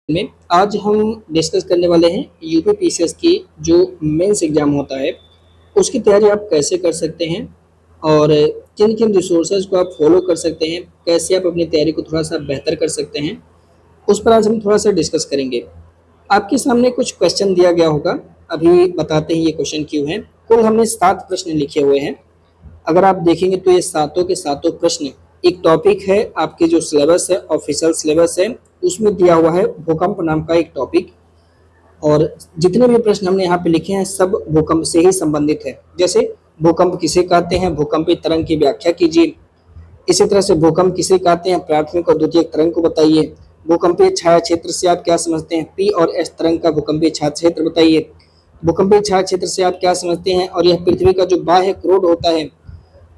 में आज हम डिस्कस करने वाले हैं यूपीपीसीएस की जो मेंस एग्जाम होता है उसकी तैयारी आप कैसे कर सकते हैं और किन किन रिसोर्सेज को आप फॉलो कर सकते हैं, कैसे आप अपनी तैयारी को थोड़ा सा बेहतर कर सकते हैं, उस पर आज हम थोड़ा सा डिस्कस करेंगे। आपके सामने कुछ क्वेश्चन दिया गया होगा, अभी बताते हैं ये क्वेश्चन क्यों है। कुल हमने 7 प्रश्न लिखे हुए हैं। अगर आप देखेंगे तो ये सातों के सातों प्रश्न एक टॉपिक है, आपके जो सिलेबस है ऑफिशियल सिलेबस है उसमें दिया हुआ है भूकंप नाम का एक टॉपिक। और जितने भी प्रश्न हमने यहाँ पे लिखे हैं सब भूकंप से ही संबंधित है। जैसे भूकंप किसे कहते हैं, भूकंपीय तरंग की व्याख्या कीजिए। इसी तरह से भूकंप किसे कहते हैं, प्राथमिक और द्वितीयक तरंग को बताइए। भूकंपीय छाया क्षेत्र से आप क्या समझते हैं, पी और एस तरंग का भूकंपीय छाया क्षेत्र बताइए। भूकंपीय छाया क्षेत्र से आप क्या समझते हैं, और यह पृथ्वी का जो बाह्य क्रोड होता है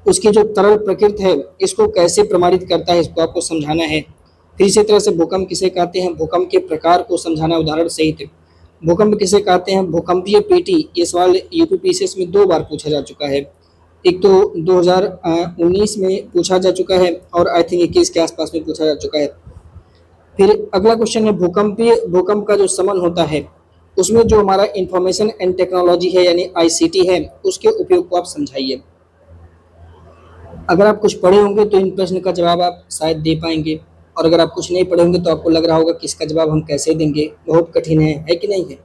उसकी जो तरल प्रकृति है इसको कैसे प्रमाणित करता है, इसको आपको समझाना है। फिर इसी तरह से भूकंप किसे कहते हैं, भूकंप के प्रकार को समझाना उदाहरण सहित। भूकंप किसे कहते हैं, भूकंपीय पेटी। ये सवाल यूपीपीसीएस में 2 बार पूछा जा चुका है। एक तो 2019 में पूछा जा चुका है और आई थिंक 21 के आसपास में पूछा जा चुका है। फिर अगला क्वेश्चन है भूकंप का जो समन होता है उसमें जो हमारा इंफॉर्मेशन एंड टेक्नोलॉजी है यानी आईसीटी है उसके उपयोग को आप समझाइए। अगर आप कुछ पढ़े होंगे तो इन प्रश्न का जवाब आप शायद दे पाएंगे, और अगर आप कुछ नहीं पढ़े होंगे तो आपको लग रहा होगा कि इसका जवाब हम कैसे देंगे, बहुत कठिन है कि नहीं है।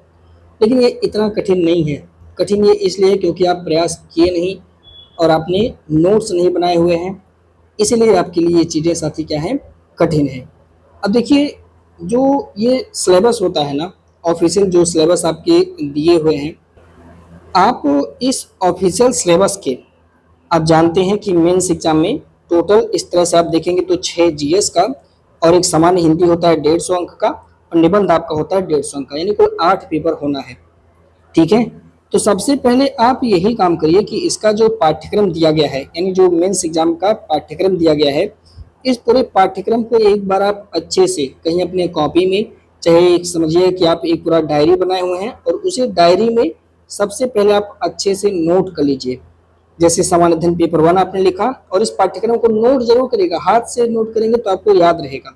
लेकिन ये इतना कठिन नहीं है। कठिन ये इसलिए क्योंकि आप प्रयास किए नहीं और आपने नोट्स नहीं बनाए हुए हैं, इसीलिए आपके लिए ये चीज़ें साथी क्या हैं, कठिन है। अब देखिए जो ये सिलेबस होता है ना, ऑफिशियल जो सिलेबस आपके दिए हुए हैं, आप इस ऑफिशियल सिलेबस के आप जानते हैं कि मेंस एग्जाम में टोटल इस तरह से आप देखेंगे तो 6 जीएस का और एक सामान्य हिंदी होता है 150 अंक का, और निबंध आपका होता है 150 अंक का, यानी कुल 8 पेपर होना है। ठीक है, तो सबसे पहले आप यही काम करिए कि इसका जो पाठ्यक्रम दिया गया है यानी जो मेंस एग्जाम का पाठ्यक्रम दिया गया है, इस पूरे पाठ्यक्रम को एक बार आप अच्छे से कहीं अपने कॉपी में, चाहे एक समझिए कि आप एक पूरा डायरी बनाए हुए हैं और उसी डायरी में सबसे पहले आप अच्छे से नोट कर लीजिए। जैसे सामान्य अध्ययन पेपर 1 आपने लिखा और इस पाठ्यक्रम को नोट जरूर करेगा, हाथ से नोट करेंगे तो आपको याद रहेगा।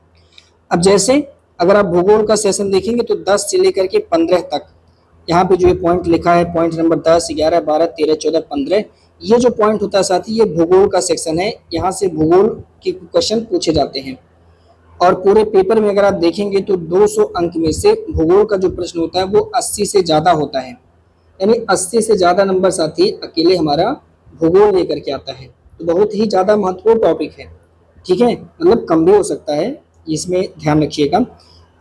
अब जैसे अगर आप भूगोल का सेशन देखेंगे तो 10 से लेकर के 15 तक यहाँ पे जो ये पॉइंट लिखा है, पॉइंट नंबर 10, 11, 12, 13, 14, 15, ये जो पॉइंट होता है साथी ये भूगोल का सेक्शन है। यहाँ से भूगोल के क्वेश्चन पूछे जाते हैं और पूरे पेपर में अगर आप देखेंगे तो 200 अंक में से भूगोल का जो प्रश्न होता है वो 80 से ज़्यादा होता है, यानी 80 से ज़्यादा नंबर साथी अकेले हमारा भूगोल लेकर के आता है। तो बहुत ही ज़्यादा महत्वपूर्ण टॉपिक है। ठीक है, मतलब कम भी हो सकता है, इसमें ध्यान रखिएगा।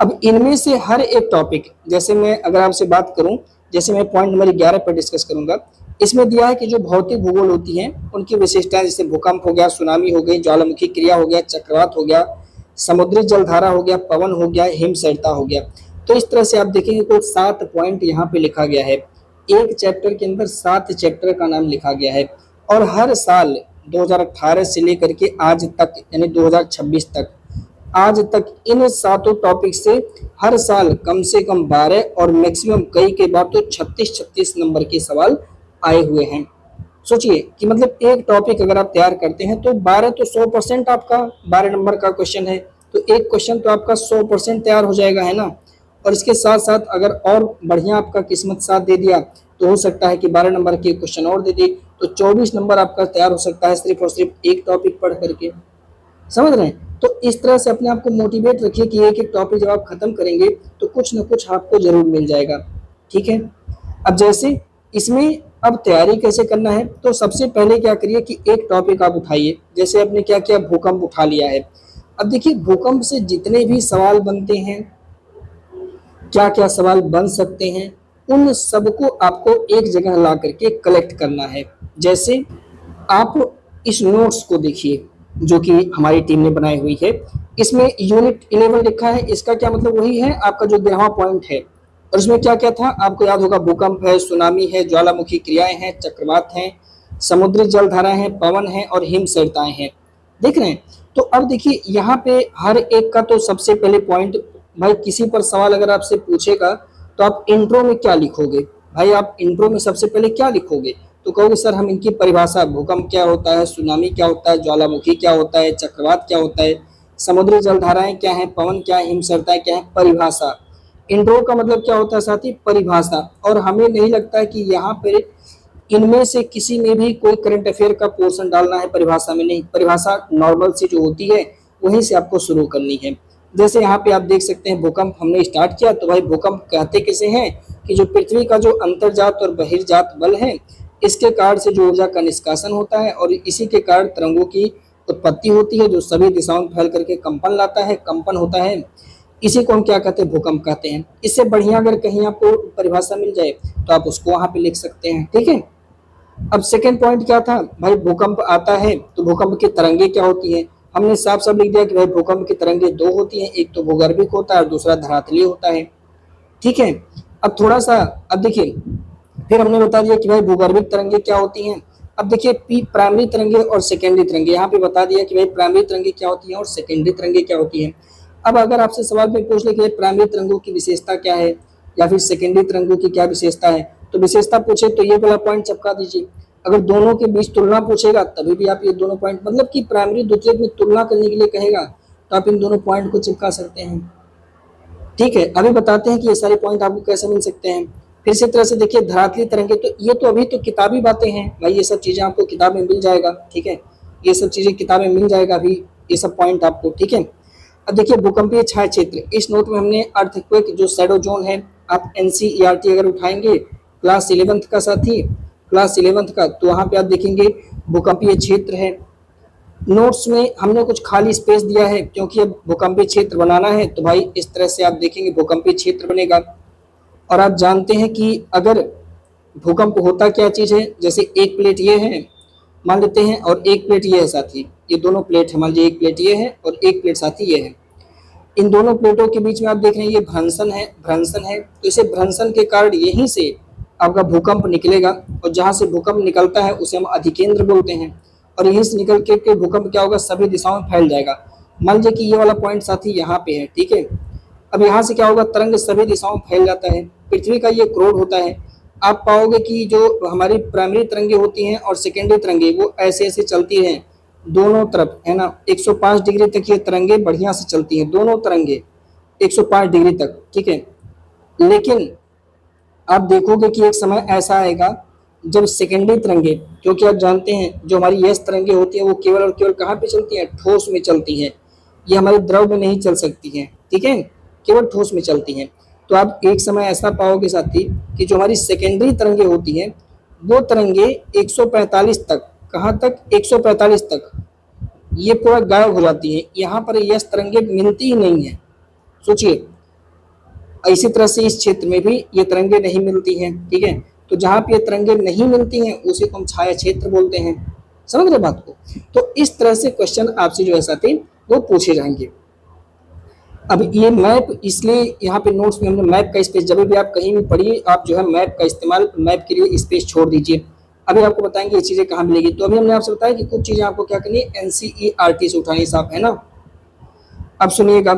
अब इनमें से हर एक टॉपिक, जैसे मैं अगर आपसे बात करूं, जैसे मैं पॉइंट नंबर 11 पर डिस्कस करूंगा, इसमें दिया है कि जो भौतिक भूगोल होती हैं उनकी विशेषताएं, जैसे भूकंप हो गया, सुनामी हो गई, ज्वालामुखी क्रिया हो गया, चक्रवात हो गया, समुद्री जलधारा हो गया, पवन हो गया, हिमसैरता हो गया। तो इस तरह से आप देखेंगे कुल 7 पॉइंट यहाँ पे लिखा गया है। एक चैप्टर के अंदर 7 चैप्टर का नाम लिखा गया है और हर साल 2018 से लेकर के आज तक यानी 2026 तक, आज तक इन 7 टॉपिक से हर साल कम से कम 12 और मैक्सिमम कई के बाद तो 36 नंबर के सवाल आए हुए हैं। सोचिए कि मतलब एक टॉपिक अगर आप तैयार करते हैं तो 12 तो 100% आपका 12 नंबर का क्वेश्चन है, तो एक क्वेश्चन तो आपका 100% तैयार हो जाएगा, है ना। और इसके साथ साथ अगर और बढ़िया आपका किस्मत साथ दे दिया तो हो सकता है कि 12 नंबर के क्वेश्चन और दे दे, तो 24 नंबर आपका तैयार हो सकता है सिर्फ और सिर्फ एक टॉपिक पढ़ करके। समझ रहे हैं? तो इस तरह से अपने आप को मोटिवेट रखिए कि एक एक टॉपिक जब आप खत्म करेंगे तो कुछ ना कुछ आपको जरूर मिल जाएगा। ठीक है, अब जैसे इसमें अब तैयारी कैसे करना है, तो सबसे पहले क्या करिए कि एक टॉपिक आप उठाइए। जैसे आपने क्या किया, भूकंप उठा लिया है। अब देखिए भूकंप से जितने भी सवाल बनते हैं, क्या क्या सवाल बन सकते हैं, उन सबको आपको एक जगह ला करके कलेक्ट करना है। जैसे आप इस नोट्स को देखिए जो कि हमारी टीम ने बनाई हुई है, इसमें यूनिट 11 लिखा है। इसका क्या मतलब, वही है आपका जो 11वां पॉइंट है। और इसमें क्या क्या था आपको याद होगा, भूकंप है, सुनामी है, ज्वालामुखी क्रियाएं हैं, चक्रवात हैं, समुद्री जलधाराएं हैं, पवन है और हिमसैरताएं हैं। देख रहे हैं? तो अब देखिए यहाँ पे हर एक का तो सबसे पहले पॉइंट, भाई किसी पर सवाल अगर आपसे पूछेगा तो आप इंट्रो में क्या लिखोगे, भाई आप इंट्रो में सबसे पहले क्या लिखोगे, तो कहोगे सर हम इनकी परिभाषा, भूकंप क्या होता है, सुनामी क्या होता है, ज्वालामुखी क्या होता है, चक्रवात क्या होता है, समुद्री जलधाराएं क्या है, पवन क्या है, हिमसैरताएं क्या है, परिभाषा। इंट्रो का मतलब क्या होता है साथी? परिभाषा। और हमें नहीं लगता है कि यहाँ पे इनमें से किसी में भी कोई करंट अफेयर का पोर्शन डालना है परिभाषा में। नहीं, परिभाषा नॉर्मल से जो होती है वहीं से आपको शुरू करनी है। जैसे यहाँ पे आप देख सकते हैं भूकंप हमने स्टार्ट किया, तो भाई भूकंप कहते किसे हैं कि जो पृथ्वी का जो अंतर्जात और बहिर्जात बल है, इसके कारण से जो ऊर्जा का निष्कासन होता है और इसी के कारण तरंगों की उत्पत्ति होती है, जो सभी दिशाओं में फैल करके कंपन लाता है, कंपन होता है। इसी को हम क्या कहते हैं? भूकंप कहते हैं। इससे बढ़िया अगर कहीं आपको परिभाषा मिल जाए तो आप उसको वहां पे लिख सकते हैं, ठीक है। अब सेकेंड पॉइंट क्या था भाई? भूकंप आता है तो भूकंप की तरंगे क्या होती है? हमने साफ साफ लिख दिया कि भाई भूकंप की तरंगे दो होती हैं, एक तो भूगर्भिक होता है और दूसरा धरातलीय होता है, ठीक है। अब थोड़ा सा, अब देखिए, फिर हमने बता दिया कि भाई भूगर्भिक तरंगे क्या होती हैं। अब देखिए प्राइमरी तरंगे और सेकेंडरी तरंगे, यहाँ पे बता दिया कि भाई प्राइमरी तरंगे क्या होती हैं और सेकेंडरी तरंगे क्या होती हैं। अब अगर आपसे सवाल में पूछ ले कि प्राइमरी तरंगों की विशेषता क्या है या फिर सेकेंडरी तरंगों की क्या विशेषता है, तो विशेषता पूछे तो ये वाला पॉइंट चिपका दीजिए। अगर दोनों के बीच तुलना पूछेगा तभी भी आप ये दोनों पॉइंट, मतलब कि प्राइमरी द्वितीयक में तुलना करने के लिए कहेगा तो आप इन दोनों पॉइंट को चिपका सकते हैं, ठीक है। अभी बताते हैं कि ये सारे पॉइंट आपको कैसे मिल सकते हैं। फिर इसी तरह से देखिए धरातलीय तरंगे, तो ये तो अभी तो किताबी बातें हैं भाई, ये सब चीजें आपको किताब में मिल जाएगा, ठीक है। ये सब चीजें किताब में मिल जाएगा अभी, ये सब पॉइंट आपको, ठीक है। अब देखिए भूकंपीय छाया क्षेत्र, इस नोट में हमने अर्थक्वेक जो शैडो जोन है, आप एनसीईआरटी अगर उठाएंगे क्लास 11th का साथी, क्लास 11th का, तो वहां पे आप देखेंगे भूकंपीय क्षेत्र है। नोट्स में हमने कुछ खाली स्पेस दिया है क्योंकि अब भूकंपीय क्षेत्र बनाना है, तो भाई इस तरह से आप देखेंगे भूकंपीय क्षेत्र बनेगा। और आप जानते हैं कि अगर भूकंप होता क्या चीज है, जैसे एक प्लेट ये है मान लेते हैं और एक प्लेट ये है साथी, ये दोनों प्लेट है, मान लीजिए एक प्लेट ये है और एक प्लेट साथी ये है। इन दोनों प्लेटों के बीच में आप देख रहे हैं ये भ्रंशन है, भ्रंशन है, तो इसे भ्रंशन के कारण यहीं से आपका भूकंप निकलेगा और जहां से भूकंप निकलता है उसे हम अधिकेंद्र बोलते हैं। और यहीं से निकल के भूकंप क्या होगा? सभी दिशाओं में फैल जाएगा। मान लीजिए कि ये वाला पॉइंट साथी यहाँ पे है, ठीक है। अब यहाँ से क्या होगा? तरंग सभी दिशाओं में फैल जाता है। पृथ्वी का ये क्रोड होता है। आप पाओगे कि जो हमारी प्राइमरी तरंगे होती हैं और सेकेंडरी तरंगे वो ऐसे ऐसे चलती हैं दोनों तरफ, है ना। 105 डिग्री तक ये तरंगे बढ़िया से चलती हैं, दोनों तरंगे 105 डिग्री तक, ठीक है। लेकिन आप देखोगे कि एक समय ऐसा आएगा जब सेकेंडरी तरंगे, क्योंकि आप जानते हैं जो हमारी यस तरंगे होती है वो केवल और केवल कहाँ पे चलती हैं? ठोस में चलती हैं। ये हमारे द्रव में नहीं चल सकती हैं, ठीक है, केवल ठोस में चलती हैं। तो आप एक समय ऐसा पाओगे साथी कि जो हमारी सेकेंडरी तरंगे होती हैं वो तरंगे 145 तक, कहाँ तक? 145 तक ये पूरा गायब हो जाती है। यहाँ पर यस तरंगे मिलती ही नहीं है, सोचिए। इसी तरह से इस क्षेत्र में भी ये तरंगे नहीं मिलती हैं, ठीक है। तो जहां पे ये तरंगे नहीं मिलती हैं उसी को हम छाया क्षेत्र बोलते हैं। समझ रहे बात को? तो इस तरह से क्वेश्चन आपसे जो है साथी वो पूछे जाएंगे। अब ये मैप, इसलिए यहाँ पे नोट्स में हमने मैप का स्पेस, जब भी आप कहीं भी पढ़िए आप जो है मैप का इस्तेमाल, मैप के लिए स्पेस छोड़ दीजिए। अभी आपको बताएंगे ये चीजें कहाँ मिलेगी। तो अभी हमने आपसे बताया कि कुछ चीजें आपको क्या करनी है? एनसीईआरटी से उठानी साहब, है ना। अब सुनिएगा,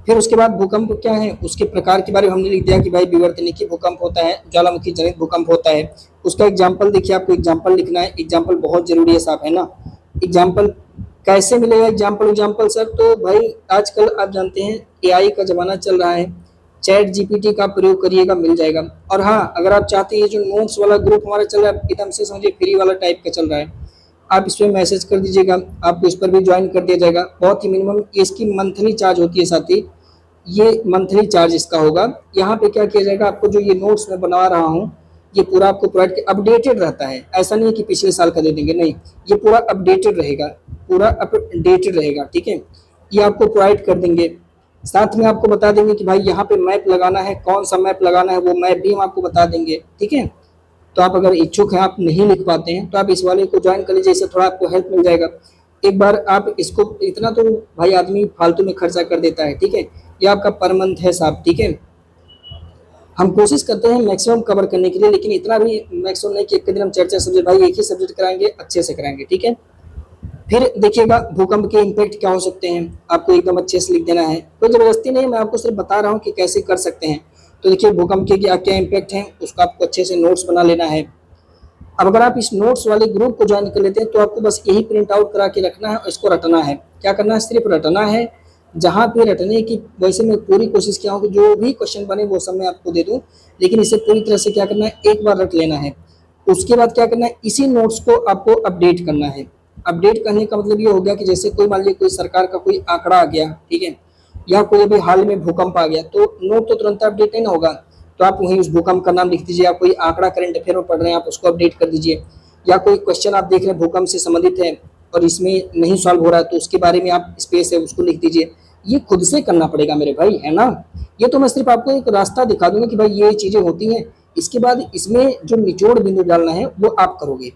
फिर उसके बाद भूकंप क्या है उसके प्रकार के बारे में हमने लिख दिया कि भाई विवर्तनिकी भूकंप होता है, ज्वालामुखी जनित भूकंप होता है। उसका एग्जाम्पल देखिए, आपको एग्जाम्पल लिखना है, एग्जाम्पल बहुत जरूरी है साहब, है ना। एग्जाम्पल कैसे मिलेगा? एग्जाम्पल एग्जाम्पल सर, तो भाई आजकल आप जानते हैं एआई का जमाना चल रहा है, चैट जीपीटी का प्रयोग करिएगा, मिल जाएगा। और हाँ, अगर आप चाहते हैं जो नोट्स वाला ग्रुप हमारा चल रहा है एकदम से समझिए फ्री वाला टाइप का चल रहा है, आप इस पर मैसेज कर दीजिएगा, आपको इस पर भी ज्वाइन कर दिया जाएगा। बहुत ही मिनिमम इसकी मंथली चार्ज होती है साथी, ये मंथली चार्ज इसका होगा। यहाँ पे क्या किया जाएगा, आपको जो ये नोट्स मैं बना रहा हूँ ये पूरा आपको प्रोवाइड, अपडेटेड रहता है। ऐसा नहीं है कि पिछले साल का दे देंगे, नहीं, ये पूरा अपडेटेड रहेगा, पूरा अपडेटेड रहेगा, ठीक है। ये आपको प्रोवाइड कर देंगे। साथ में आपको बता देंगे कि भाई यहाँ पे मैप लगाना है, कौन सा मैप लगाना है वो मैप भी हम आपको बता देंगे, ठीक है। तो आप अगर इच्छुक हैं, आप नहीं लिख पाते हैं, तो आप इस वाले को ज्वाइन कर लीजिए, इससे थोड़ा आपको हेल्प मिल जाएगा। एक बार आप इसको, इतना तो भाई आदमी फालतू में खर्चा कर देता है, ठीक है। ये आपका पर मंथ है साहब, ठीक है। हम कोशिश करते हैं मैक्सिमम कवर करने के लिए, लेकिन इतना भी मैक्सिमम नहीं कि एक दिन हम चर्चा सब्जेक्ट, भाई एक ही सब्जेक्ट कराएंगे, अच्छे से कराएंगे, ठीक है। फिर देखिएगा भूकंप के इम्पैक्ट क्या हो सकते हैं, आपको एकदम अच्छे से लिख देना है, कोई जबरदस्ती नहीं, मैं आपको सिर्फ बता रहा हूँ कि कैसे कर सकते हैं। तो देखिए भूकंप के क्या क्या इम्पैक्ट हैं उसका आपको अच्छे से नोट्स बना लेना है। अब अगर आप इस नोट्स वाले ग्रुप को ज्वाइन कर लेते हैं तो आपको बस यही प्रिंट आउट करा के रखना है और इसको रटना है। क्या करना है? सिर्फ रटना है। जहाँ पे रटने की, वैसे मैं पूरी कोशिश किया हूँ कि जो भी क्वेश्चन बने वो सब मैं आपको दे दूँ, लेकिन इसे पूरी तरह से क्या करना है, एक बार रट लेना है। उसके बाद क्या करना है, इसी नोट्स को आपको अपडेट करना है। अपडेट करने का मतलब ये हो गया कि जैसे कोई मान लीजिए कोई सरकार का कोई आंकड़ा आ गया, ठीक है, या कोई अभी हाल में भूकंप आ गया, तो नोट तो तुरंत अपडेट नहीं ना होगा, तो आप वहीं उस भूकंप का नाम लिख दीजिए। आप कोई आंकड़ा करंट अफेयर में पढ़ रहे हैं, आप उसको अपडेट कर दीजिए। या कोई क्वेश्चन आप देख रहे हैं भूकंप से संबंधित है और इसमें नहीं सॉल्व हो रहा है, तो उसके बारे में आप स्पेस है उसको लिख दीजिए। ये खुद से करना पड़ेगा मेरे भाई, है ना। ये तो मैं सिर्फ आपको एक रास्ता दिखा दूंगा कि भाई ये चीजें होती हैं। इसके बाद इसमें जो निचोड़ बिंदु डालना है वो आप करोगे।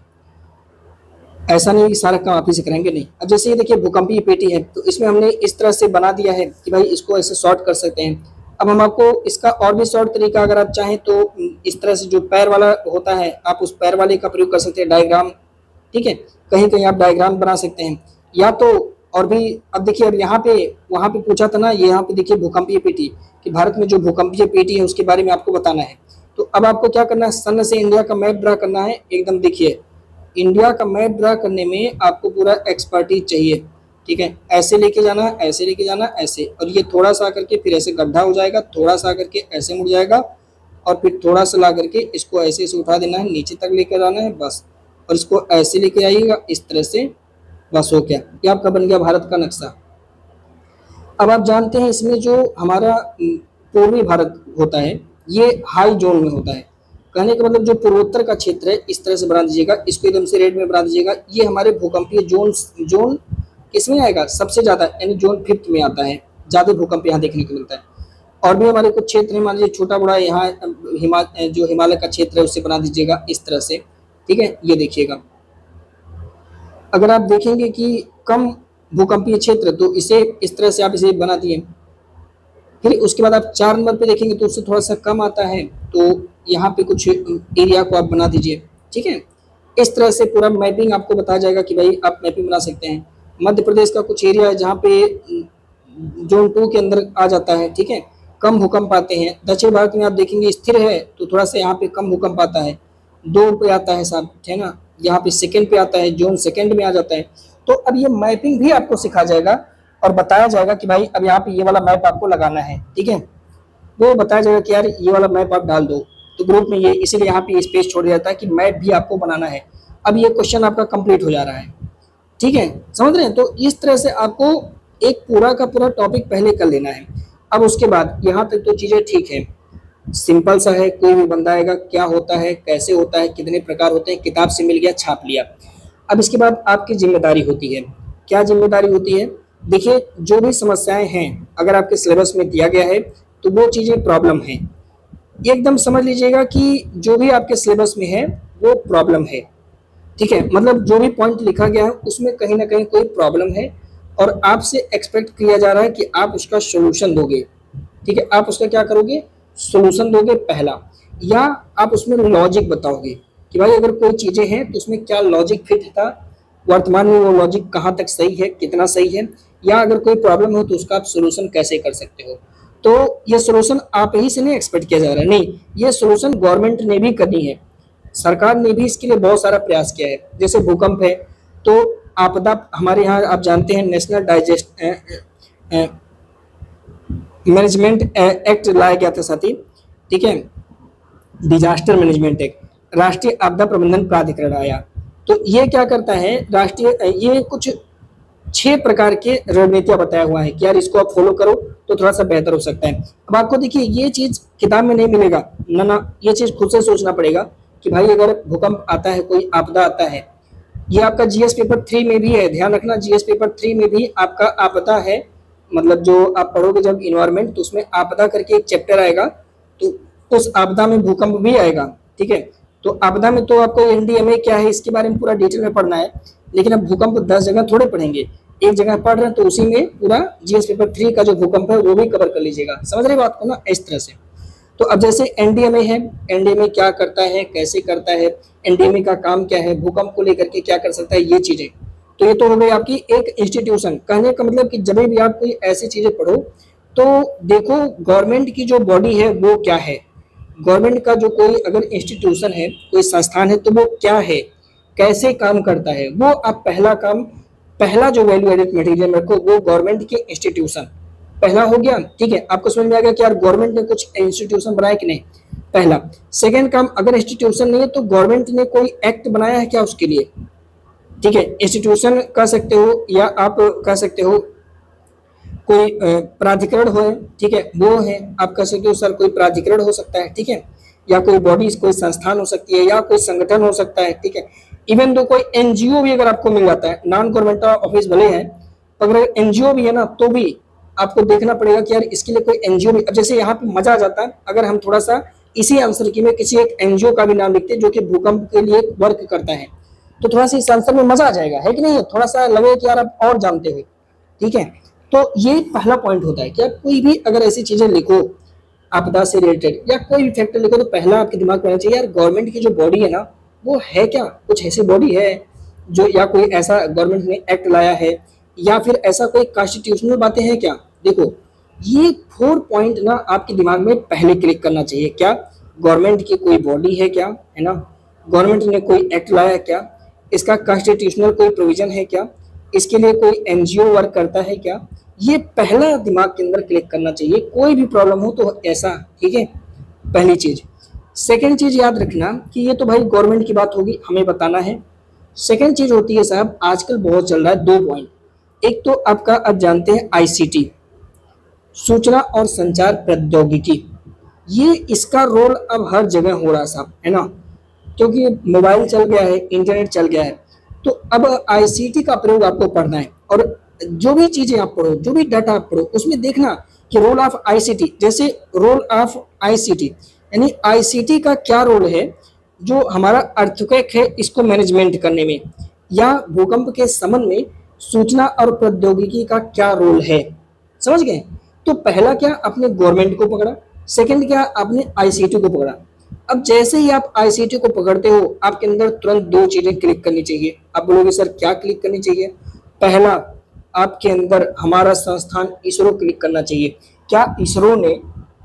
ऐसा नहीं कि सारा काम आप ही से कराएंगे, नहीं। अब जैसे ये देखिए भूकंपीय पेटी है, तो इसमें हमने इस तरह से बना दिया है कि भाई इसको ऐसे शॉर्ट कर सकते हैं। अब हम आपको इसका और भी शॉर्ट तरीका अगर आप चाहें तो इस तरह से जो पैर वाला होता है, आप उस पैर वाले का प्रयोग कर सकते हैं, डायग्राम, ठीक है। कहीं कहीं आप डायग्राम बना सकते हैं, या तो और भी। अब देखिए, अब यहाँ पे वहाँ पे पूछा था ना, यहाँ पे देखिए भूकंपीय पेटी, कि भारत में जो भूकंपीय पेटी है उसके बारे में आपको बताना है। तो अब आपको क्या करना है, सन से इंडिया का मैप ड्रा करना है एकदम। देखिए इंडिया का मैप ड्रा करने में आपको पूरा एक्सपर्टीज चाहिए, ठीक है। ऐसे लेके जाना, ऐसे लेके जाना, ऐसे, और ये थोड़ा सा करके फिर ऐसे गड्ढा हो जाएगा, थोड़ा सा करके ऐसे मुड़ जाएगा, और फिर थोड़ा सा ला करके इसको ऐसे से उठा देना है, नीचे तक लेकर आना है बस, और इसको ऐसे लेके आइएगा इस तरह से, बस हो गया। ये आपका बन गया भारत का नक्शा। अब आप जानते हैं इसमें जो हमारा पूर्वी भारत होता है ये हाई जोन में होता है। कहने का मतलब जो पूर्वोत्तर का क्षेत्र है इस तरह से बना दीजिएगा, इसको एकदम से रेड में बना दीजिएगा। ये हमारे भूकंपीय जोन जोन किसमें आएगा, सबसे ज्यादा, यानी जोन 5 में आता है। ज्यादा भूकंप यहाँ देखने को मिलता है। और भी हमारे कुछ क्षेत्र है, मान लीजिए छोटा बड़ा यहाँ जो हिमालय का क्षेत्र है उससे बना दीजिएगा इस तरह से, ठीक है। ये देखिएगा, अगर आप देखेंगे कि कम भूकंपीय क्षेत्र, तो इसे इस तरह से आप इसे बना दिए। फिर उसके बाद आप 4 नंबर पे देखेंगे तो उससे थोड़ा सा कम आता है, तो यहाँ पे कुछ एरिया को आप बना दीजिए, ठीक है। इस तरह से पूरा मैपिंग आपको बताया जाएगा कि भाई आप मैपिंग बना सकते हैं। मध्य प्रदेश का कुछ एरिया है जहाँ पे जोन 2 के अंदर आ जाता है, ठीक है, कम भूकंप आते हैं। दक्षिण भारत में आप देखेंगे स्थिर है तो थोड़ा सा यहाँ पे कम भूकंप आता है, 2 पे आता है साहब, है ना। यहाँ पे सेकंड पे आता है, जोन सेकंड में आ जाता है। तो अब ये मैपिंग भी आपको सिखा जाएगा और बताया जाएगा कि भाई अब यहाँ पे ये वाला मैप आपको लगाना है, ठीक है। वो बताया जाएगा कि यार ये वाला मैप आप डाल दो, तो ग्रुप में ये इसीलिए यहाँ पे स्पेस छोड़ जाता है कि मैप भी आपको बनाना है। अब ये क्वेश्चन आपका कंप्लीट हो जा रहा है, ठीक है, समझ रहे हैं। तो इस तरह से आपको एक पूरा का पूरा टॉपिक पहले कर लेना है। अब उसके बाद यहाँ तक तो चीजें ठीक है, सिंपल सा है। कोई भी बंदा आएगा, क्या होता है, कैसे होता है, कितने प्रकार होते हैं, किताब से मिल गया, छाप लिया। अब इसके बाद आपकी जिम्मेदारी होती है। क्या जिम्मेदारी होती है, देखिए जो भी समस्याएं हैं अगर आपके सिलेबस में दिया गया है तो वो चीजें प्रॉब्लम है, एकदम समझ लीजिएगा कि जो भी आपके सिलेबस में है वो प्रॉब्लम है, ठीक है। मतलब जो भी पॉइंट लिखा गया है उसमें कहीं ना कहीं कोई प्रॉब्लम है और आपसे एक्सपेक्ट किया जा रहा है कि आप उसका सोल्यूशन दोगे, ठीक है। आप उसका क्या करोगे, सोल्यूशन दोगे पहला, या आप उसमें लॉजिक बताओगे कि भाई अगर कोई चीजें हैं तो उसमें क्या लॉजिक फिट था, वर्तमान में वो लॉजिक कहाँ तक सही है, कितना सही है, या अगर कोई प्रॉब्लम हो तो उसका आप सोल्यूशन कैसे कर सकते हो। तो ये सोल्यूशन आप ही से नहीं एक्सपेक्ट किया जा रहा है, नहीं, ये सोल्यूशन गवर्नमेंट ने भी करनी है। सरकार ने भी इसके लिए बहुत सारा प्रयास किया है। जैसे भूकंप है तो आपदा, हमारे यहाँ आप जानते हैं नेशनल डाइजेस्ट मैनेजमेंट एक्ट लाया गया था साथी, ठीक है, डिजास्टर मैनेजमेंट एक्ट, राष्ट्रीय आपदा प्रबंधन प्राधिकरण आया। तो ये क्या करता है, राष्ट्रीय ये कुछ 6 प्रकार के रणनीतियां बताया हुआ है कि यार इसको आप फॉलो करो तो थोड़ा सा बेहतर हो सकता है। अब आपको देखिए ये चीज किताब में नहीं मिलेगा ना, ना, ये चीज खुद से सोचना पड़ेगा कि भाई अगर भूकंप आता है, कोई आपदा आता है, ये आपका जीएस पेपर 3 में भी है, ध्यान रखना, जीएस पेपर 3 में भी आपका आपदा है। मतलब जो आप पढ़ोगे जब इन्वायरमेंट, तो उसमें आपदा करके एक चैप्टर आएगा, तो उस आपदा में भूकंप भी आएगा, ठीक है। तो आपदा में तो आपको एनडीएमए क्या है इसके बारे में पूरा डिटेल में पढ़ना है, लेकिन अब भूकंप 10 जगह थोड़े पढ़ेंगे, एक जगह पढ़ रहे हैं तो उसी में पूरा जीएस पेपर 3 का जो भूकंप है वो भी कवर कर लीजिएगा। समझ रहे बात को ना, इस तरह से। तो अब जैसे एनडीएमए है, एनडीएमए क्या करता है, कैसे करता है, एनडीएमए का काम क्या है, भूकंप को लेकर के क्या कर सकता है, ये चीजें। तो ये तो हो गई आपकी एक इंस्टीट्यूशन। कहने का मतलब कि जब भी आप कोई ऐसी चीजें पढ़ो तो देखो गवर्नमेंट की जो बॉडी है वो क्या है, गवर्नमेंट का जो कोई अगर इंस्टीट्यूशन है, कोई संस्थान है, तो वो क्या है, कैसे काम करता है, वो आप पहला काम, पहला जो वैल्यू एडेड मटेरियल रखो वो गवर्नमेंट के इंस्टीट्यूशन, पहला हो गया, ठीक है, आपको समझ में आ गया कि यार गवर्नमेंट ने कुछ इंस्टीट्यूशन बनाया कि नहीं, पहला। सेकंड काम, अगर इंस्टीट्यूशन नहीं है तो गवर्नमेंट ने कोई एक्ट बनाया है क्या उसके लिए, ठीक है, इंस्टीट्यूशन कह सकते हो या आप कह सकते हो कोई प्राधिकरण हो, ठीक है, वो है, आप कह सकते हो सर कोई प्राधिकरण हो सकता है, ठीक है, या कोई बॉडी, कोई संस्थान हो सकती है, या कोई संगठन हो सकता है, ठीक है, इवन तो कोई एनजीओ भी अगर आपको मिल जाता है, नॉन गवर्नमेंट ऑफिस भले है, अगर एनजीओ भी है ना तो भी आपको देखना पड़ेगा कि यार इसके लिए कोई एनजीओ भी। अब जैसे यहाँ पे मजा आ जाता है अगर हम थोड़ा सा इसी आंसर की में किसी एक एनजीओ का भी नाम लिखते हैं जो कि भूकंप के लिए वर्क करता है, तो थोड़ा सा इस आंसर में मजा आ जाएगा, है कि नहीं, थोड़ा सा लगे कि यार आप और जानते हो, ठीक है। तो ये पहला पॉइंट होता है कि आप कोई भी अगर ऐसी चीजें लिखो आपदा से रिलेटेड या कोई भी फैक्टर लिखो तो पहला आपके दिमाग में आना चाहिए यार गवर्नमेंट की जो बॉडी है ना वो है क्या, कुछ ऐसी बॉडी है जो, या कोई ऐसा गवर्नमेंट ने एक्ट लाया है, या फिर ऐसा कोई कॉन्स्टिट्यूशनल बातें हैं क्या। देखो ये 4 पॉइंट ना आपके दिमाग में पहले क्लिक करना चाहिए, क्या गवर्नमेंट की कोई बॉडी है क्या, है ना, गवर्नमेंट ने कोई एक्ट लाया है क्या, इसका कॉन्स्टिट्यूशनल कोई प्रोविजन है क्या, इसके लिए कोई एनजीओ वर्क करता है क्या, ये पहला दिमाग के अंदर क्लिक करना चाहिए कोई भी प्रॉब्लम हो तो ऐसा, ठीक है, पहली चीज। सेकंड चीज याद रखना कि ये तो भाई गवर्नमेंट की बात होगी, हमें बताना है। सेकंड चीज होती है साहब, आजकल बहुत चल रहा है 2 पॉइंट, एक तो आपका अब जानते हैं आईसीटी, सूचना और संचार प्रौद्योगिकी, ये इसका रोल अब हर जगह हो रहा है साहब, है ना, क्योंकि मोबाइल चल गया है, इंटरनेट चल गया है, तो अब आईसीटी का प्रयोग आपको पढ़ना है, और जो भी चीजें आप पढ़ो, जो भी डाटा आप पढ़ो, उसमें देखना कि रोल ऑफ आईसीटी, जैसे रोल ऑफ आईसीटी यानी आईसीटी का क्या रोल है, जो हमारा अर्थक्वेक है इसको मैनेजमेंट करने में, या भूकंप के संबंध में सूचना और प्रौद्योगिकी का क्या रोल है, समझ गए। तो पहला क्या आपने गवर्नमेंट को पकड़ा, सेकंड क्या आपने आईसीटी को पकड़ा। अब जैसे ही आप आईसीटी को पकड़ते हो आपके अंदर तुरंत 2 चीजें क्लिक करनी चाहिए। आप बोलोगे सर क्या क्लिक करनी चाहिए, पहला आपके अंदर हमारा संस्थान इसरो क्लिक करना चाहिए, क्या इसरो ने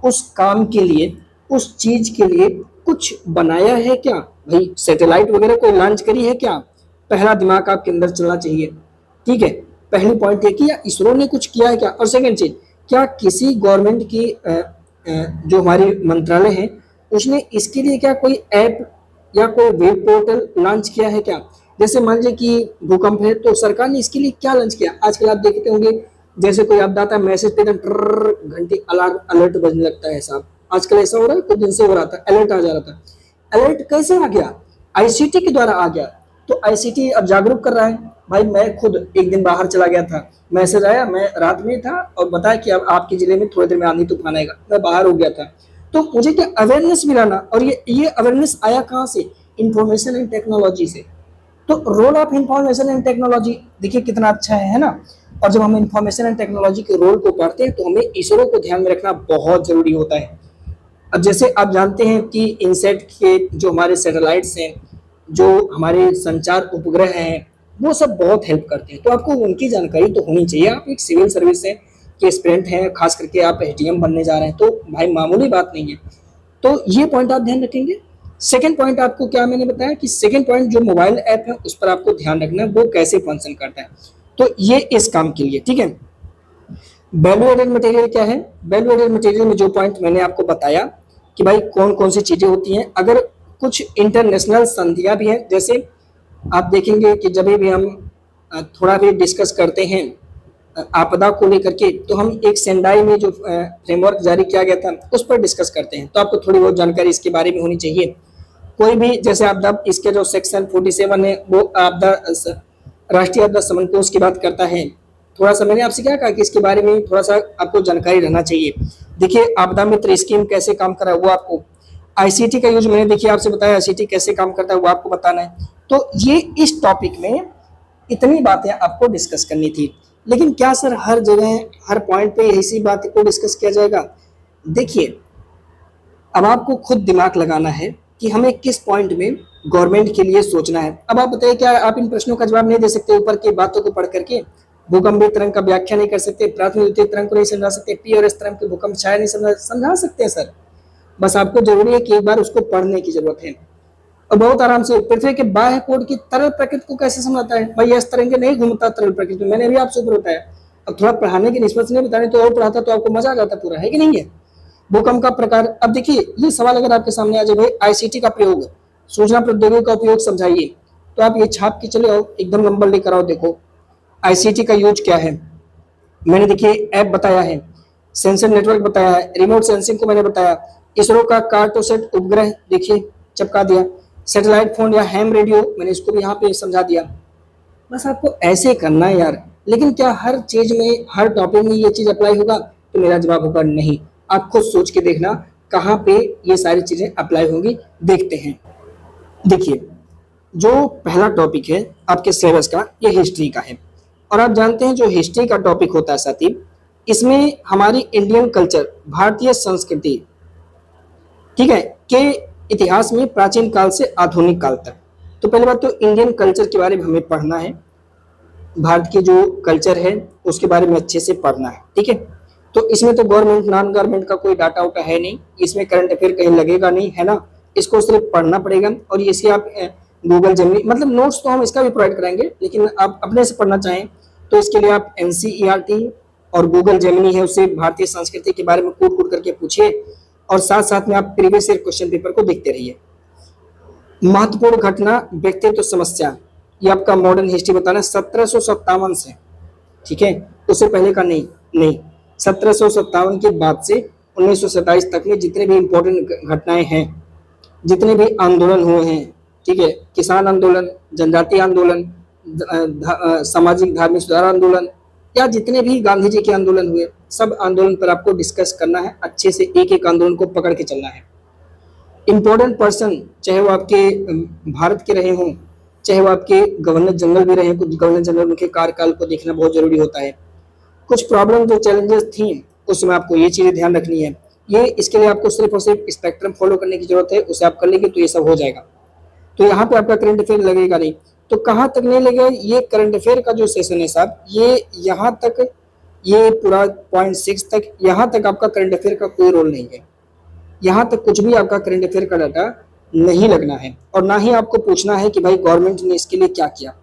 उस काम के लिए, उस चीज के लिए कुछ बनाया है क्या, भाई सैटेलाइट वगैरह कोई लॉन्च करी है क्या, पहला दिमाग आपके अंदर चलना चाहिए, ठीक है। पहली पॉइंट है कि या इसरो ने कुछ किया है क्या, और सेकंड चीज क्या किसी गवर्नमेंट की जो हमारी मंत्रालय है उसने इसके लिए क्या कोई ऐप या कोई वेब पोर्टल लॉन्च किया है क्या। जैसे मान लीजिए कि भूकंप है तो सरकार ने इसके लिए क्या लॉन्च किया, आजकल आप देखते होंगे जैसे कोई आपदा आता है मैसेज पे घंटी अलार्म अलर्ट बजने लगता है साहब, आजकल ऐसा हो रहा है, कुछ दिन से हो रहा था, अलर्ट आ जा रहा था। अलर्ट कैसे आ गया, आईसीटी के द्वारा आ गया, तो आईसीटी अब जागरूक कर रहा है। भाई मैं खुद एक दिन बाहर चला गया था, मैसेज आया, मैं रात में था और बताया कि अब आपके जिले में थोड़ी देर में आंधी तूफान आएगा, मैं बाहर हो गया था, तो मुझे क्या अवेयरनेस मिला ना, और ये अवेयरनेस आया कहाँ से, इंफॉर्मेशन एंड टेक्नोलॉजी से। तो role of information and technology देखिए कितना अच्छा है ना। और जब हम इंफॉर्मेशन एंड टेक्नोलॉजी के रोल को पढ़ते हैं तो हमें इसरो को ध्यान में रखना बहुत जरूरी होता है। अब जैसे आप जानते हैं कि इनसेट के जो हमारे सैटेलाइट्स हैं, जो हमारे संचार उपग्रह हैं, वो सब बहुत हेल्प करते हैं, तो आपको उनकी जानकारी तो होनी चाहिए। आप एक सिविल सर्विस के एस्पिरेंट हैं, खास करके आप एसडीएम बनने जा रहे हैं, तो भाई मामूली बात नहीं है, तो ये पॉइंट आप ध्यान रखेंगे। सेकंड पॉइंट आपको क्या मैंने बताया कि सेकंड पॉइंट जो मोबाइल ऐप है उस पर आपको ध्यान रखना है वो कैसे फंक्शन करता है, तो ये इस काम के लिए, ठीक है। वैल्यू एडेड मटेरियल क्या है, वैल्यू एडेड मटेरियल में जो पॉइंट मैंने आपको बताया कि भाई कौन कौन सी चीजें होती हैं, अगर कुछ इंटरनेशनल संधियां भी हैं, जैसे आप देखेंगे कि जब भी हम थोड़ा भी डिस्कस करते हैं आपदा को लेकर के, तो हम एक सेंडाई में जो फ्रेमवर्क जारी किया गया था उस पर डिस्कस करते हैं, तो आपको थोड़ी बहुत जानकारी इसके बारे में होनी चाहिए। कोई भी जैसे आपदा, इसके जो सेक्शन 47 है वो आपदा राष्ट्रीय आपदा शमन कोष की बात करता है। थोड़ा सा मैंने आपसे क्या कहा कि इसके बारे में थोड़ा सा आपको जानकारी रहना चाहिए। देखिए आपदा मित्र स्कीम कैसे काम कर रहा है वो आपको, आईसीटी का यूज मैंने देखिए आपसे बताया, आईसीटी कैसे काम करता है वो आपको बताना है। तो ये इस टॉपिक में इतनी बातें आपको डिस्कस करनी थी, लेकिन क्या सर हर जगह हर पॉइंट पे इसी बात को डिस्कस किया जाएगा। देखिए अब आपको खुद दिमाग लगाना है कि हमें किस पॉइंट में गवर्नमेंट के लिए सोचना है। अब आप बताइए क्या आप इन प्रश्नों का जवाब नहीं दे सकते ऊपर की बातों को पढ़ करके, भूकंपीय तरंग का व्याख्या नहीं कर सकते, प्राथमिक द्वितीय तरंग को नहीं समझा सकते, पी और एस तरंग के भूकंप छाया नहीं समझा सकते सर। बस आपको जरूरी है कि एक बार उसको पढ़ने की जरूरत है और बहुत आराम से। पृथ्वी के बाह्य कोण की तरल प्रकृति को कैसे समझाता है, भाई इस तरंगे नहीं घूमता तरल प्रकृति में, मैंने भी आपसे ऊपर बताया। अब थोड़ा पढ़ाने की निस्बत से नहीं बता रहे तो और पढ़ाता तो आपको मजा आ जाता पूरा, है कि नहीं है। भूकंप का प्रकार, अब देखिए ये सवाल अगर आपके सामने आ जाए भाई आईसीटी का प्रयोग, सूचना प्रौद्योगिकी का उपयोग समझाइए, तो आप ये छाप के चले आओ, एकदम नंबर लेकर आओ। देखो आईसीटी का यूज क्या है, मैंने देखिए ऐप बताया है, सेंसर नेटवर्क बताया है, रिमोट सेंसिंग को मैंने बताया, इसरो का कार्टोसेट उपग्रह देखिए चिपका दिया, सैटेलाइट फोन या हैम रेडियो मैंने इसको भी यहाँ पे समझा दिया। बस आपको ऐसे करना है यार। लेकिन क्या हर चीज में, हर टॉपिक में ये चीज अप्लाई होगा, तो मेरा जवाब होगा नहीं। आप खुद सोच के देखना कहाँ पे ये सारी चीजें अप्लाई होंगी, देखते हैं। देखिए जो पहला टॉपिक है आपके सिलेबस का, ये हिस्ट्री का है। और आप जानते हैं जो हिस्ट्री का टॉपिक होता है साथी, इसमें हमारी इंडियन कल्चर, भारतीय संस्कृति, ठीक है, के इतिहास में प्राचीन काल से आधुनिक काल तक। तो पहली बात तो इंडियन कल्चर के बारे में हमें पढ़ना है, भारत की जो कल्चर है उसके बारे में अच्छे से पढ़ना है, ठीक है। तो इसमें तो गवर्नमेंट नॉन गवर्नमेंट का कोई डाटा उटा है नहीं, इसमें करंट अफेयर कहीं लगेगा नहीं, है ना। इसको सिर्फ पढ़ना पड़ेगा। और इसे आप गूगल जेमिनी, मतलब नोट्स तो हम इसका भी प्रोवाइड कराएंगे, लेकिन आप अपने से पढ़ना चाहें तो इसके लिए आप एनसीईआरटी और गूगल जेमिनी है, उससे भारतीय संस्कृति के बारे में कूट कूट करके पूछिए, और साथ साथ में आप प्रीवियस ईयर क्वेश्चन पेपर को देखते रहिए। महत्वपूर्ण घटना, व्यक्तित्व, समस्या, ये आपका मॉडर्न हिस्ट्री बताना 1757 से, ठीक है, उससे पहले का नहीं, नहीं 1757 के बाद से 1927 तक में जितने भी इंपॉर्टेंट घटनाएं हैं, जितने भी आंदोलन हुए हैं, ठीक है, किसान आंदोलन, जनजातीय आंदोलन, सामाजिक धार्मिक सुधार आंदोलन, या जितने भी गांधी जी के आंदोलन हुए, सब आंदोलन पर आपको डिस्कस करना है, अच्छे से एक एक आंदोलन को पकड़ के चलना है। इंपॉर्टेंट पर्सन, चाहे वो आपके भारत के रहे हों, चाहे वो आपके गवर्नर जनरल भी रहे, कुछ गवर्नर जनरल उनके कार्यकाल को देखना बहुत जरूरी होता है। कुछ प्रॉब्लम जो चैलेंजेस थी उसमें आपको ये चीजें ध्यान रखनी है। ये इसके लिए आपको सिर्फ और सिर्फ स्पेक्ट्रम फॉलो करने की जरूरत है, उसे आप कर लेंगे तो ये सब हो जाएगा। तो यहाँ पे आपका करंट अफेयर लगेगा नहीं। तो कहाँ तक नहीं लगेगा, ये करंट अफेयर का जो सेशन है साहब, ये यहाँ तक, ये पूरा .6 तक, यहाँ तक आपका करंट अफेयर का कोई रोल नहीं है। यहाँ तक कुछ भी आपका करंट अफेयर का डाटा नहीं लगना है, और ना ही आपको पूछना है कि भाई गवर्नमेंट ने इसके लिए क्या किया,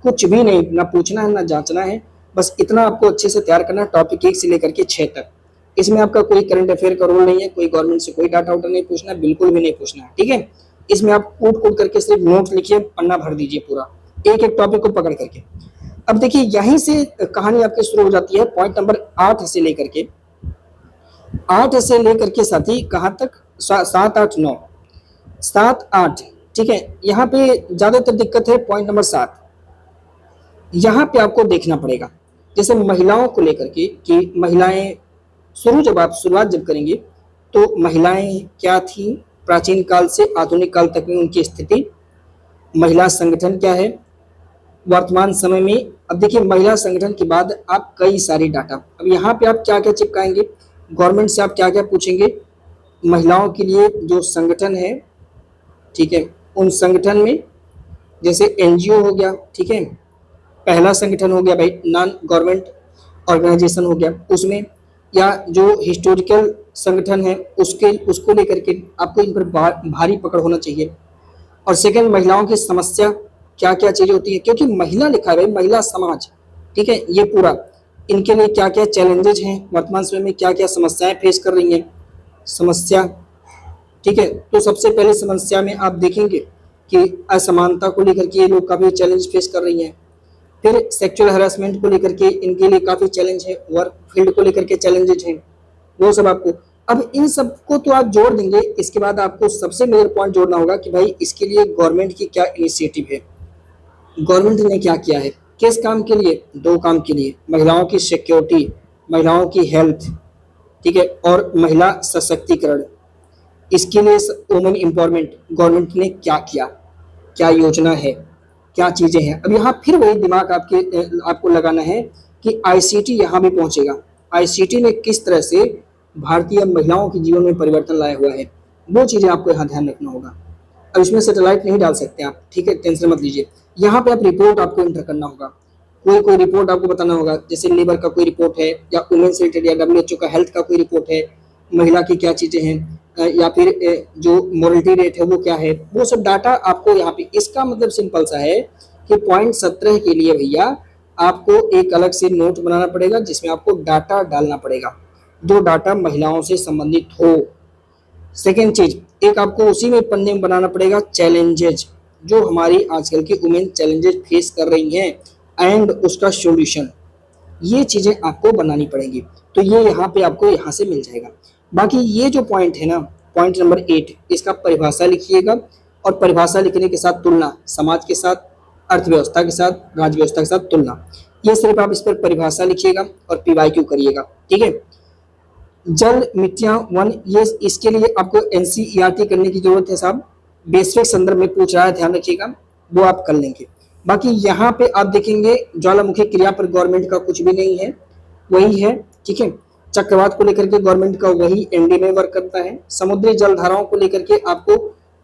कुछ भी नहीं, ना पूछना है ना जांचना है। बस इतना आपको अच्छे से तैयार करना है, टॉपिक 1 से लेकर के 6 तक। इसमें आपका कोई करंट अफेयर का रोल नहीं है, कोई गवर्नमेंट से कोई डाटा उटा नहीं पूछना है, बिल्कुल भी नहीं पूछना है, ठीक है। इसमें आप कूट कूट करके सिर्फ नोट्स लिखिए, पन्ना भर दीजिए पूरा, एक एक टॉपिक को पकड़ करके। अब देखिए यहीं से कहानी आपकी शुरू हो जाती है, पॉइंट नंबर 8 से लेकर के, 8 से लेकर के साथी कहाँ तक, 7, 8, 9, 7, 8, ठीक है। यहाँ पे ज्यादातर दिक्कत है पॉइंट नंबर 7, यहाँ पे आपको देखना पड़ेगा। जैसे महिलाओं को लेकर के कि महिलाएं शुरुआत जब करेंगे तो महिलाएं क्या थी प्राचीन काल से आधुनिक काल तक में, उनकी स्थिति, महिला संगठन क्या है वर्तमान समय में। अब देखिए महिला संगठन के बाद आप कई सारी डाटा, अब यहाँ पे आप क्या क्या चिपकाएंगे, गवर्नमेंट से आप क्या क्या पूछेंगे, महिलाओं के लिए जो संगठन है, ठीक है, उन संगठन में जैसे एनजीओ हो गया, ठीक है, पहला संगठन हो गया भाई नॉन गवर्नमेंट ऑर्गेनाइजेशन हो गया उसमें, या जो हिस्टोरिकल संगठन है उसको लेकर के आपको इन पर भारी पकड़ होना चाहिए। और सेकंड, महिलाओं की समस्या क्या क्या चीजें होती है, क्योंकि महिला लिखा है भाई, महिला समाज, ठीक है, ये पूरा, इनके लिए क्या क्या चैलेंजेज हैं वर्तमान समय में, क्या क्या समस्याएं फेस कर रही हैं, समस्या, ठीक है। तो सबसे पहले समस्या में आप देखेंगे कि असमानता को लेकर के ये लोग काफी चैलेंज फेस कर रही हैं। फिर सेक्सुअल हरासमेंट को लेकर के इनके लिए काफी चैलेंज है, वर्क फील्ड को लेकर के चैलेंजेज हैं, वो सब आपको, अब इन सबको तो आप जोड़ देंगे। इसके बाद आपको सबसे मेजर पॉइंट जोड़ना होगा कि भाई इसके लिए गवर्नमेंट की क्या इनिशिएटिव है, गवर्नमेंट ने क्या किया है, किस काम के लिए, 2 काम के लिए, महिलाओं की सिक्योरिटी, महिलाओं की हेल्थ, ठीक है, और महिला सशक्तिकरण, इसके लिए वुमेन एम्पावरमेंट गवर्नमेंट ने क्या किया, क्या योजना है, क्या चीजें हैं। अब यहाँ फिर वही दिमाग आपको लगाना है कि आईसीटी यहाँ भी पहुंचेगा, आईसीटी ने किस तरह से भारतीय महिलाओं के जीवन में परिवर्तन लाया हुआ है, वो चीजें आपको यहाँ ध्यान रखना होगा। अब इसमें सैटेलाइट नहीं डाल सकते आप, ठीक है, टेंशन मत लीजिए। यहाँ पे आप रिपोर्ट आपको एंटर करना होगा, कोई रिपोर्ट आपको बताना होगा, जैसे लेबर का कोई रिपोर्ट है, या वुमेन से रिलेटेड, या WHO का हेल्थ का कोई रिपोर्ट है, महिला की क्या चीजें हैं, या फिर जो मोरलिटी रेट है वो क्या है, वो सब डाटा आपको यहाँ पे। इसका मतलब सिंपल सा है कि पॉइंट 17 के लिए भैया आपको एक अलग से नोट बनाना पड़ेगा जिसमें आपको डाटा डालना पड़ेगा, जो डाटा महिलाओं से संबंधित हो। सेकेंड चीज, एक आपको उसी में पन्ने में बनाना पड़ेगा चैलेंजेज, जो हमारी आजकल की वुमेन चैलेंजेस फेस कर रही हैं एंड उसका सॉल्यूशन। ये चीजें आपको बनानी पड़ेंगी। तो ये यहाँ पे आपको यहाँ से मिल जाएगा। बाकी ये जो पॉइंट है ना, पॉइंट नंबर 8, इसका परिभाषा लिखिएगा और परिभाषा लिखने के साथ तुलना समाज के साथ, अर्थव्यवस्था के साथ, राज्य व्यवस्था के साथ तुलना। ये सिर्फ आप इस पर परिभाषा लिखिएगा और PYQ करिएगा, ठीक है। जल, मिट्टियां, वन, ये इसके लिए आपको NCERT करने की जरूरत है साहब, वैश्विक संदर्भ में पूछ रहा है, ध्यान रखिएगा, वो आप कर लेंगे। बाकी यहाँ पे आप देखेंगे ज्वालामुखी क्रिया पर गवर्नमेंट का कुछ भी नहीं है, वही है, ठीक है। चक्रवात को लेकर के गवर्नमेंट का वही ND में वर्क करता है। समुद्री जल धाराओं को लेकर के आपको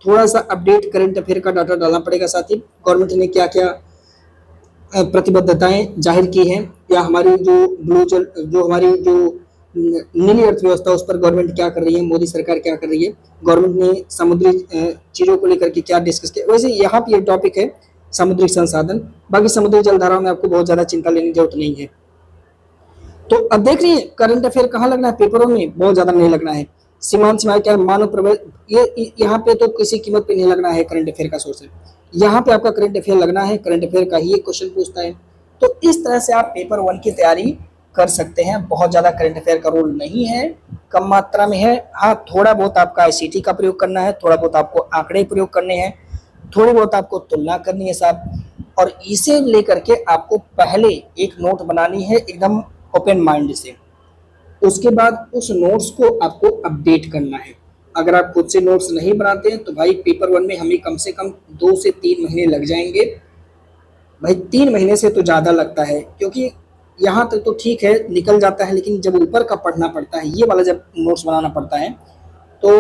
थोड़ा सा अपडेट करंट अफेयर का डाटा डालना पड़ेगा, साथ ही गवर्नमेंट ने क्या क्या प्रतिबद्धताएं जाहिर की हैं, या हमारी जो ब्लू जल, जो हमारी जो नीली अर्थव्यवस्था, उस पर गवर्नमेंट क्या कर रही है, मोदी सरकार क्या कर रही है, गवर्नमेंट ने समुद्री चीजों को लेकर के क्या डिस्कस किया। वैसे यहाँ पे ये टॉपिक है समुद्री संसाधन। बाकी समुद्री जलधाराओं में आपको बहुत ज्यादा चिंता लेने की जरूरत नहीं है। तो अब देख रही है करंट अफेयर कहाँ लगना है, पेपरों में बहुत ज्यादा नहीं लगना है। सीमांत सीमाएं क्या, मानव प्रवेश, ये यहाँ पे तो किसी कीमत पे नहीं लगना है करंट अफेयर का सोर्स है। यहाँ पे आपका करंट अफेयर लगना है, करंट अफेयर का ही एक क्वेश्चन पूछता है। तो इस तरह से आप पेपर 1 की तैयारी कर सकते हैं। बहुत ज्यादा करंट अफेयर का रोल नहीं है, कम मात्रा में है। हाँ, थोड़ा बहुत आपका ICT का प्रयोग करना है, थोड़ा बहुत आपको आंकड़े प्रयोग करने हैं, थोड़ी बहुत आपको तुलना करनी है साहब। और इसे लेकर के आपको पहले एक नोट बनानी है एकदम ओपन माइंड से। उसके बाद उस नोट्स को आपको अपडेट करना है। अगर आप खुद से नोट्स नहीं बनाते हैं तो भाई पेपर 1 में हमें कम से कम 2 से 3 महीने लग जाएंगे। भाई 3 महीने से तो ज़्यादा लगता है, क्योंकि यहाँ तक तो ठीक है निकल जाता है, लेकिन जब ऊपर का पढ़ना पड़ता है, ये वाला जब नोट्स बनाना पड़ता है, तो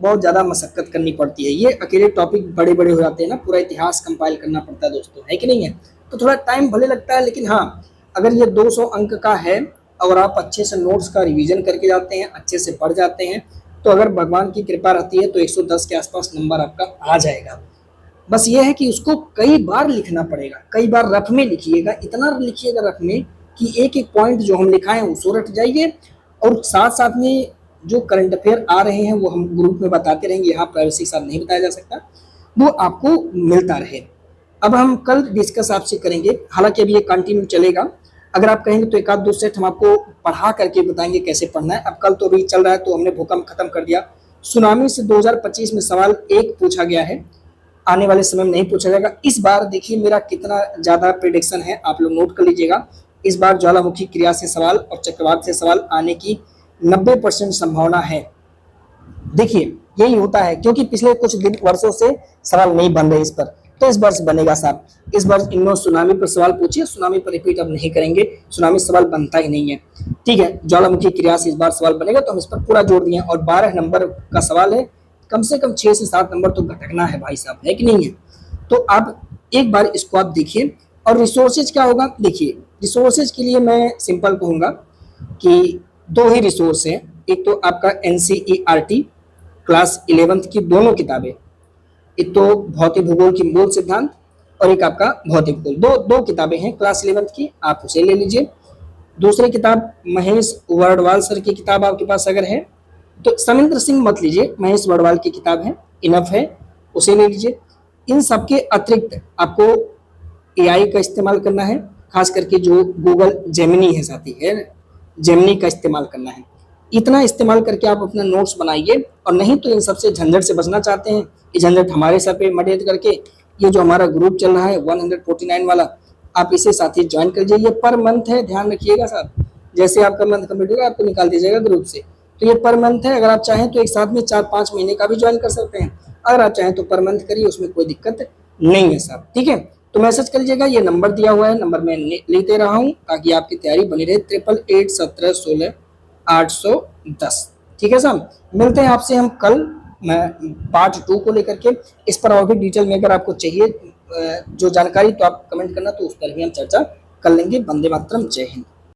बहुत ज़्यादा मशक्कत करनी पड़ती है। ये अकेले टॉपिक बड़े बड़े हो जाते हैं ना, पूरा इतिहास कंपाइल करना पड़ता है दोस्तों, है कि नहीं है। तो थोड़ा टाइम भले लगता है, लेकिन हाँ, अगर ये 200 अंक का है और आप अच्छे से नोट्स का रिवीजन करके जाते हैं, अच्छे से पढ़ जाते हैं, तो अगर भगवान की कृपा रहती है तो 110 के आसपास नंबर आपका आ जाएगा। बस ये है कि उसको कई बार लिखना पड़ेगा, कई बार रफ में लिखिएगा, इतना लिखिएगा रफ में कि एक एक पॉइंट जो हम लिखाएं उसको रट जाइए। और साथ साथ में जो करंट अफेयर आ रहे हैं वो हम ग्रुप में बताते रहेंगे, यहाँ प्राइवेसी के साथ नहीं बताया जा सकता, वो आपको मिलता रहे। अब हम कल डिस्कस आपसे करेंगे, हालांकि अभी ये कंटिन्यू चलेगा। अगर आप कहेंगे तो एक आध दो सेट हम आपको पढ़ा करके बताएंगे कैसे पढ़ना है। अब कल तो अभी चल रहा है, तो हमने भूकंप खत्म कर दिया। सुनामी से 2025 में सवाल 1 पूछा गया है, आने वाले समय में नहीं पूछा जाएगा। इस बार देखिए मेरा कितना ज्यादा प्रेडिक्शन है, आप लोग नोट कर लीजिएगा। इस बार ज्वालामुखी क्रिया से सवाल और चक्रवात से सवाल आने की 90% संभावना है। देखिए यही होता है, क्योंकि पिछले कुछ दिन वर्षों से सवाल नहीं बन रहे इस पर, तो इस बार बनेगा साहब। इस बार इन्होंने सुनामी पर सवाल पूछे, सुनामी पर रिपीट अब नहीं करेंगे, सुनामी सवाल बनता ही नहीं है, ठीक है। ज्वालामुखी क्रिया से इस बार सवाल बनेगा, तो हम इस पर पूरा जोड़ दिए। और 12 नंबर का सवाल है, कम से कम 6 से 7 नंबर तो घटकना है भाई साहब, है कि नहीं है। तो आप एक बार इसको आप देखिए। और रिसोर्सेज क्या होगा, देखिए रिसोर्सेज के लिए मैं सिंपल कहूँगा कि 2 ही रिसोर्स हैं। एक तो आपका NCERT क्लास 11th की दोनों किताबें, एक तो भौतिक भूगोल की मूल सिद्धांत और एक आपका भौतिक भूगोल, दो किताबें हैं क्लास 11th की, आप उसे ले लीजिए। दूसरी किताब महेश वर्डवाल सर की किताब आपके पास अगर है तो समिंद्र सिंह मत लीजिए, महेश वर्डवाल की किताब है, इनफ है, उसे ले लीजिए। इन सबके अतिरिक्त आपको AI का इस्तेमाल करना है, खास करके जो गूगल जेमिनी है साथी है, जेमिनी का इस्तेमाल करना है। इतना इस्तेमाल करके आप अपना नोट्स बनाइए। और नहीं तो इन सबसे झंझट से बचना चाहते हैं, ये झंझट हमारे सर पे मटेरियल करके, ये जो हमारा ग्रुप चल रहा है 149 वाला, आप इसे साथी ज्वाइन कर लीजिए। ये पर मंथ है, ध्यान रखिएगा साहब, जैसे आपका मंथ कंप्लीट होगा आपको निकाल दीजिएगा ग्रुप से। तो ये पर मंथ है, अगर आप चाहें तो एक साथ में 4-5 महीने का भी ज्वाइन कर सकते हैं। अगर आप चाहें तो पर मंथ करिए, उसमें कोई दिक्कत नहीं है साहब, ठीक है। तो मैसेज कर लीजिएगा, ये नंबर दिया हुआ है, नंबर मैं लिख दे रहा हूँ ताकि आपकी तैयारी बनी रहे, 8881716810, ठीक है साहब। मिलते हैं आपसे हम कल पार्ट 2 को लेकर के। इस पर और भी डिटेल में अगर आपको चाहिए जो जानकारी, तो आप कमेंट करना, तो उस पर भी हम चर्चा कर लेंगे। वंदे मातरम, जय हिंद।